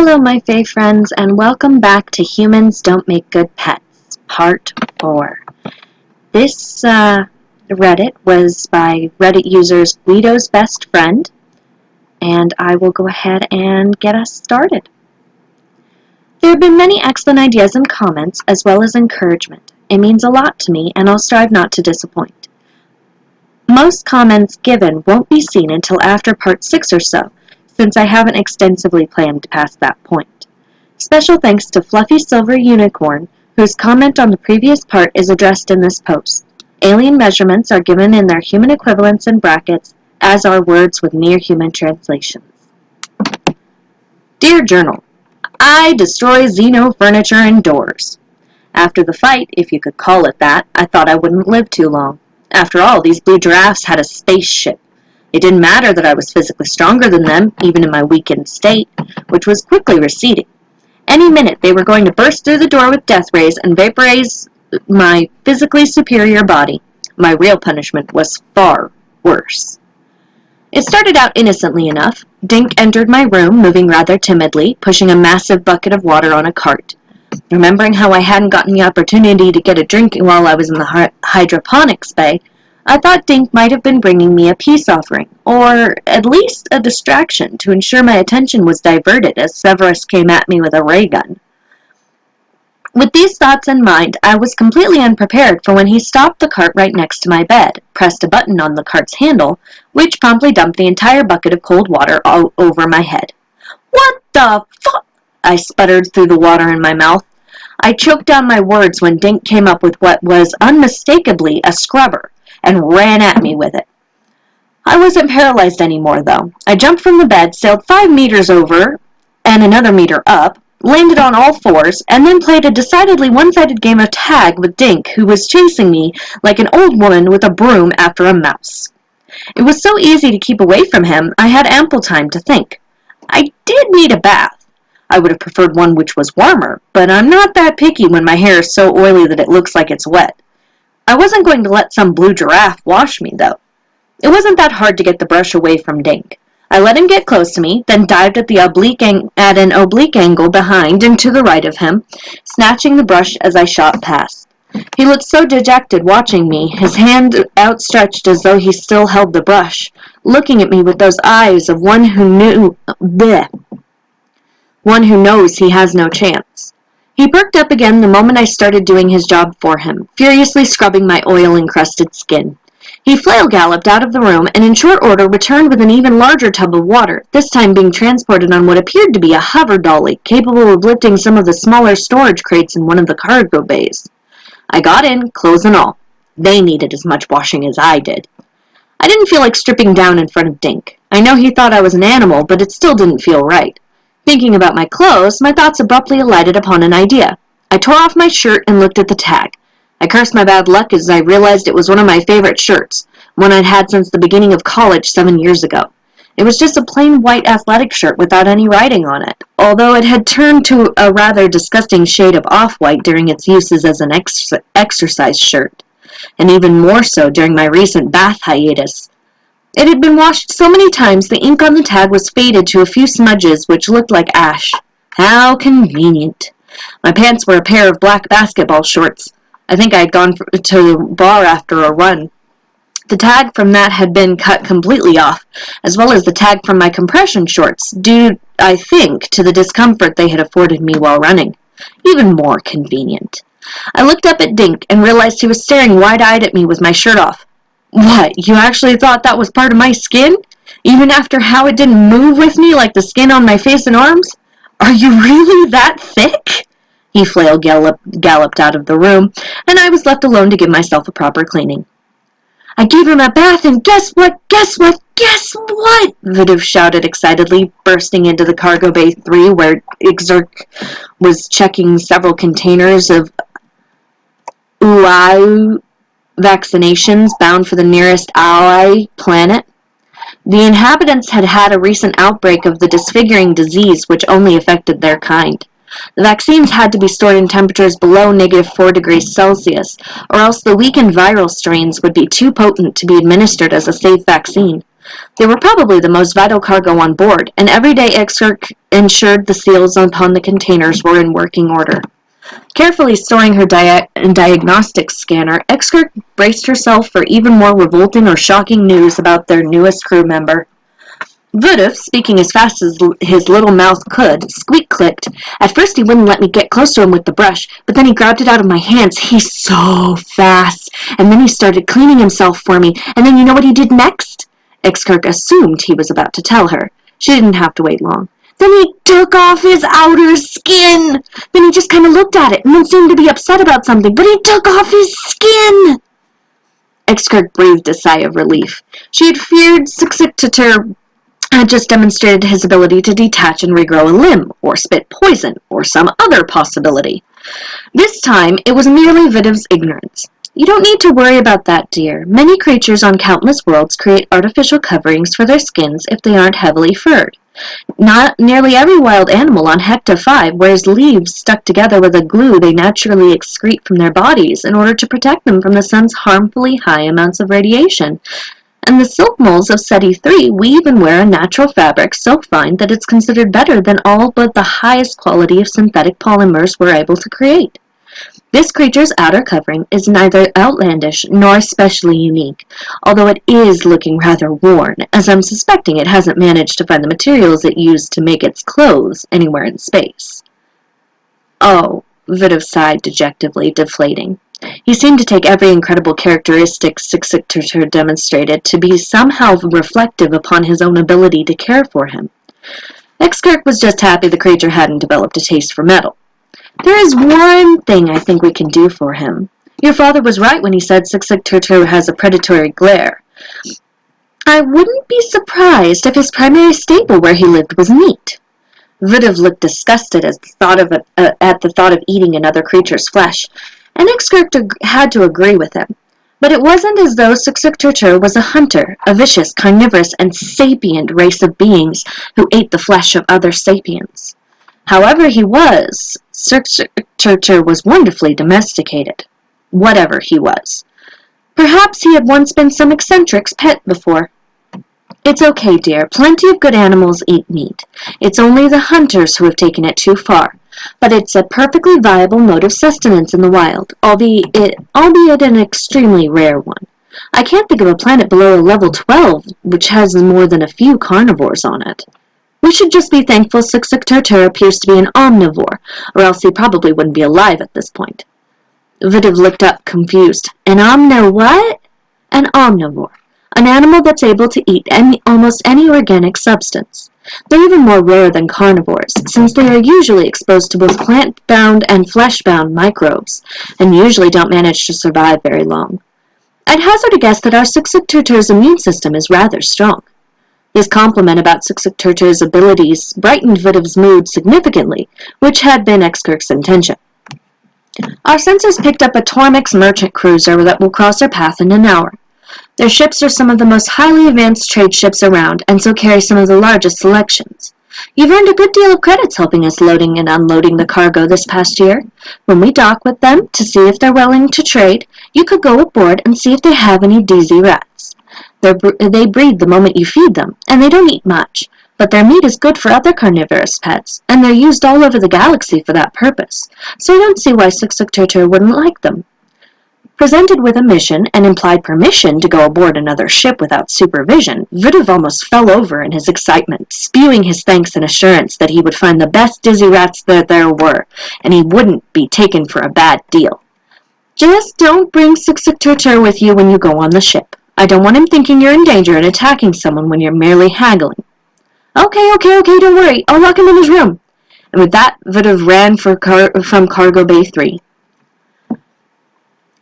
Hello, my Fae friends, and welcome back to Humans Don't Make Good Pets, Part 4. This Reddit was by Reddit users Guido's Best Friend, and I will go ahead and get us started. There have been many excellent ideas and comments, as well as encouragement. It means a lot to me, and I'll strive not to disappoint. Most comments given won't be seen until after Part 6 or so, since I haven't extensively planned past that point. Special thanks to Fluffy Silver Unicorn, whose comment on the previous part is addressed in this post. Alien measurements are given in their human equivalents in brackets, as are words with near human translations. Dear Journal, I destroy Xeno furniture and doors. After the fight, if you could call it that, I thought I wouldn't live too long. After all, these blue giraffes had a spaceship. It didn't matter that I was physically stronger than them, even in my weakened state, which was quickly receding. Any minute they were going to burst through the door with death rays and vaporize my physically superior body. My real punishment was far worse. It started out innocently enough. Dink entered my room, moving rather timidly, pushing a massive bucket of water on a cart. Remembering how I hadn't gotten the opportunity to get a drink while I was in the hydroponics bay, I thought Dink might have been bringing me a peace offering, or at least a distraction to ensure my attention was diverted as Severus came at me with a ray gun. With these thoughts in mind, I was completely unprepared for when he stopped the cart right next to my bed, pressed a button on the cart's handle, which promptly dumped the entire bucket of cold water all over my head. "What the fuck?" I sputtered through the water in my mouth. I choked down my words when Dink came up with what was unmistakably a scrubber, and ran at me with it. I wasn't paralyzed anymore, though. I jumped from the bed, sailed 5 meters over and another meter up, landed on all fours, and then played a decidedly one-sided game of tag with Dink, who was chasing me like an old woman with a broom after a mouse. It was so easy to keep away from him, I had ample time to think. I did need a bath. I would have preferred one which was warmer, but I'm not that picky when my hair is so oily that it looks like it's wet. I wasn't going to let some blue giraffe wash me, though. It wasn't that hard to get the brush away from Dink. I let him get close to me, then dived at an oblique angle behind and to the right of him, snatching the brush as I shot past. He looked so dejected watching me, his hand outstretched as though he still held the brush, looking at me with those eyes of one who knows he has no chance. He perked up again the moment I started doing his job for him, furiously scrubbing my oil-encrusted skin. He flail-galloped out of the room and in short order returned with an even larger tub of water, this time being transported on what appeared to be a hover dolly, capable of lifting some of the smaller storage crates in one of the cargo bays. I got in, clothes and all. They needed as much washing as I did. I didn't feel like stripping down in front of Dink. I know he thought I was an animal, but it still didn't feel right. Thinking about my clothes, my thoughts abruptly alighted upon an idea. I tore off my shirt and looked at the tag. I cursed my bad luck as I realized it was one of my favorite shirts, one I'd had since the beginning of college 7 years ago. It was just a plain white athletic shirt without any writing on it, although it had turned to a rather disgusting shade of off-white during its uses as an exercise shirt, and even more so during my recent bath hiatus. It had been washed so many times the ink on the tag was faded to a few smudges which looked like ash. How convenient. My pants were a pair of black basketball shorts. I think I had gone to the bar after a run. The tag from that had been cut completely off, as well as the tag from my compression shorts, due, I think, to the discomfort they had afforded me while running. Even more convenient. I looked up at Dink and realized he was staring wide-eyed at me with my shirt off. "What, you actually thought that was part of my skin? Even after how it didn't move with me like the skin on my face and arms? Are you really that thick?" He galloped out of the room, and I was left alone to give myself a proper cleaning. "I gave him a bath, and guess what, guess what, guess what?" Vidiv shouted excitedly, bursting into the cargo bay 3, where Exerk was checking several containers of vaccinations bound for the nearest ally planet. The inhabitants had had a recent outbreak of the disfiguring disease which only affected their kind. The vaccines had to be stored in temperatures below -4 degrees Celsius, or else the weakened viral strains would be too potent to be administered as a safe vaccine. They were probably the most vital cargo on board, and every day Exarch ensured the seals upon the containers were in working order. Carefully storing her diagnostic scanner, Exarch braced herself for even more revolting or shocking news about their newest crew member. Voodoo, speaking as fast as his little mouth could, squeak-clicked. At first he wouldn't let me get close to him with the brush, but then he grabbed it out of my hands. He's so fast. And then he started cleaning himself for me. And then you know what he did next? Exarch assumed he was about to tell her. She didn't have to wait long. Then he took off his outer skin. Then he just kind of looked at it and then seemed to be upset about something, but he took off his skin. Exarch breathed a sigh of relief. She had feared Sixictator had just demonstrated his ability to detach and regrow a limb, or spit poison, or some other possibility. This time, it was merely Vidov's ignorance. You don't need to worry about that, dear. Many creatures on countless worlds create artificial coverings for their skins if they aren't heavily furred. Not nearly every wild animal on Hecta 5 wears leaves stuck together with a glue they naturally excrete from their bodies in order to protect them from the sun's harmfully high amounts of radiation. And the silk moles of SETI 3 weave and wear a natural fabric so fine that it's considered better than all but the highest quality of synthetic polymers we're able to create. This creature's outer covering is neither outlandish nor especially unique, although it is looking rather worn, as I'm suspecting it hasn't managed to find the materials it used to make its clothes anywhere in space. Oh, Vidov sighed dejectedly, deflating. He seemed to take every incredible characteristic Sixictator demonstrated to be somehow reflective upon his own ability to care for him. Exarch was just happy the creature hadn't developed a taste for metal. There is one thing I think we can do for him. Your father was right when he said Sixictator has a predatory glare. I wouldn't be surprised if his primary staple where he lived was meat. Vidov looked disgusted at the thought of eating another creature's flesh, and Exarch had to agree with him. But it wasn't as though Sixictator was a hunter, a vicious, carnivorous, and sapient race of beings who ate the flesh of other sapients. However he was, Sixictator was wonderfully domesticated. Whatever he was. Perhaps he had once been some eccentric's pet before. It's okay, dear. Plenty of good animals eat meat. It's only the hunters who have taken it too far. But it's a perfectly viable mode of sustenance in the wild, albeit an extremely rare one. I can't think of a planet below a level 12 which has more than a few carnivores on it. We should just be thankful Sixictator appears to be an omnivore, or else he probably wouldn't be alive at this point. Vidov looked up, confused. An what? An omnivore. An animal that's able to eat almost any organic substance. They're even more rare than carnivores, since they are usually exposed to both plant-bound and flesh-bound microbes, and usually don't manage to survive very long. I'd hazard a guess that our Sixictator's immune system is rather strong. His compliment about Sixictator's abilities brightened Vidov's mood significantly, which had been Exarch's intention. Our sensors picked up a Tormix merchant cruiser that will cross our path in an hour. Their ships are some of the most highly advanced trade ships around, and so carry some of the largest selections. You've earned a good deal of credits helping us loading and unloading the cargo this past year. When we dock with them to see if they're willing to trade, you could go aboard and see if they have any DZ rats. They breed the moment you feed them, and they don't eat much, but their meat is good for other carnivorous pets, and they're used all over the galaxy for that purpose, so I don't see why Sixictator wouldn't like them. Presented with a mission and implied permission to go aboard another ship without supervision, Vidov almost fell over in his excitement, spewing his thanks and assurance that he would find the best dizzy rats that there were, and he wouldn't be taken for a bad deal. Just don't bring Sixictator with you when you go on the ship. I don't want him thinking you're in danger and attacking someone when you're merely haggling. Okay, don't worry. I'll lock him in his room. And with that, Vidov ran from Cargo Bay 3.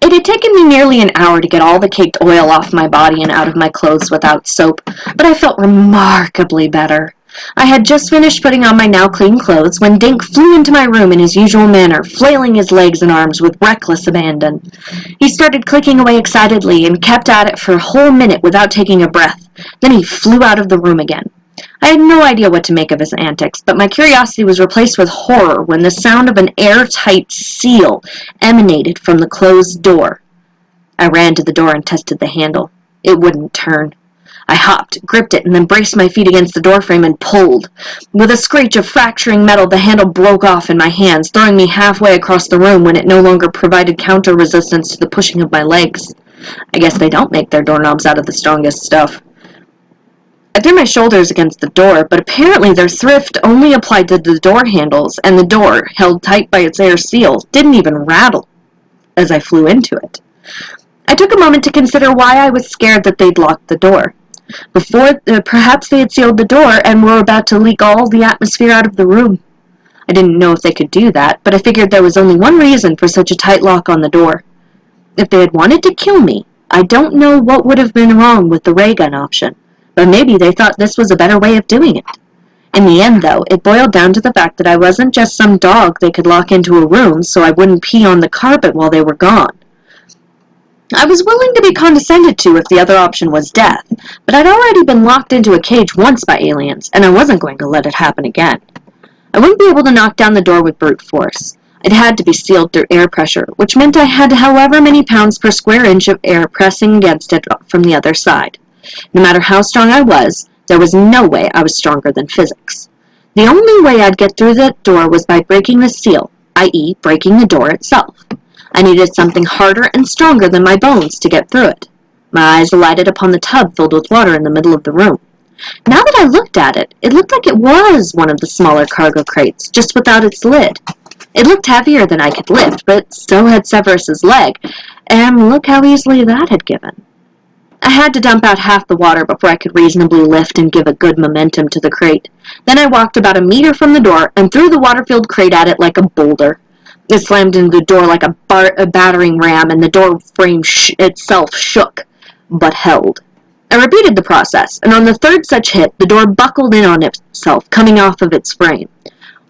It had taken me nearly an hour to get all the caked oil off my body and out of my clothes without soap, but I felt remarkably better. I had just finished putting on my now clean clothes when Dink flew into my room in his usual manner, flailing his legs and arms with reckless abandon. He started clicking away excitedly and kept at it for a whole minute without taking a breath. Then he flew out of the room again. I had no idea what to make of his antics, but my curiosity was replaced with horror when the sound of an airtight seal emanated from the closed door. I ran to the door and tested the handle. It wouldn't turn. I hopped, gripped it, and then braced my feet against the doorframe and pulled. With a screech of fracturing metal, the handle broke off in my hands, throwing me halfway across the room when it no longer provided counter-resistance to the pushing of my legs. I guess they don't make their doorknobs out of the strongest stuff. I threw my shoulders against the door, but apparently their thrift only applied to the door handles, and the door, held tight by its air seal, didn't even rattle as I flew into it. I took a moment to consider why I was scared that they'd locked the door. Perhaps they had sealed the door and were about to leak all the atmosphere out of the room. I didn't know if they could do that, but I figured there was only one reason for such a tight lock on the door. If they had wanted to kill me, I don't know what would have been wrong with the ray gun option, but maybe they thought this was a better way of doing it. In the end, though, it boiled down to the fact that I wasn't just some dog they could lock into a room so I wouldn't pee on the carpet while they were gone. I was willing to be condescended to if the other option was death, but I'd already been locked into a cage once by aliens, and I wasn't going to let it happen again. I wouldn't be able to knock down the door with brute force. It had to be sealed through air pressure, which meant I had however many pounds per square inch of air pressing against it from the other side. No matter how strong I was, there was no way I was stronger than physics. The only way I'd get through that door was by breaking the seal, i.e., breaking the door itself. I needed something harder and stronger than my bones to get through it. My eyes alighted upon the tub filled with water in the middle of the room. Now that I looked at it, it looked like it was one of the smaller cargo crates, just without its lid. It looked heavier than I could lift, but still had Severus's leg, and look how easily that had given. I had to dump out half the water before I could reasonably lift and give a good momentum to the crate. Then I walked about a meter from the door and threw the water-filled crate at it like a boulder. It slammed into the door like a battering ram, and the door frame itself shook, but held. I repeated the process, and on the third such hit, the door buckled in on itself, coming off of its frame.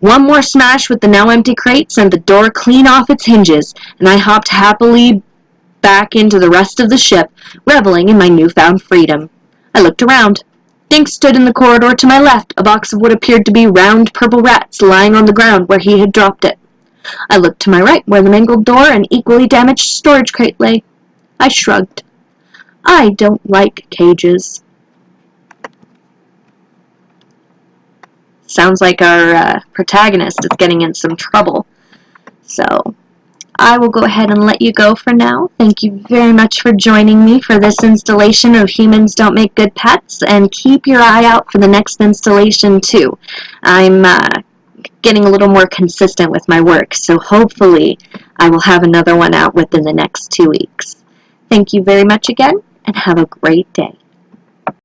One more smash with the now empty crate sent the door clean off its hinges, and I hopped happily back into the rest of the ship, reveling in my newfound freedom. I looked around. Dink stood in the corridor to my left, a box of what appeared to be round purple rats lying on the ground where he had dropped it. I looked to my right, where the mangled door and equally damaged storage crate lay. I shrugged. I don't like cages. Sounds like our protagonist is getting in some trouble. So, I will go ahead and let you go for now. Thank you very much for joining me for this installation of Humans Don't Make Good Pets, and keep your eye out for the next installation too. I'm getting a little more consistent with my work, so hopefully I will have another one out within the next 2 weeks. Thank you very much again, and have a great day.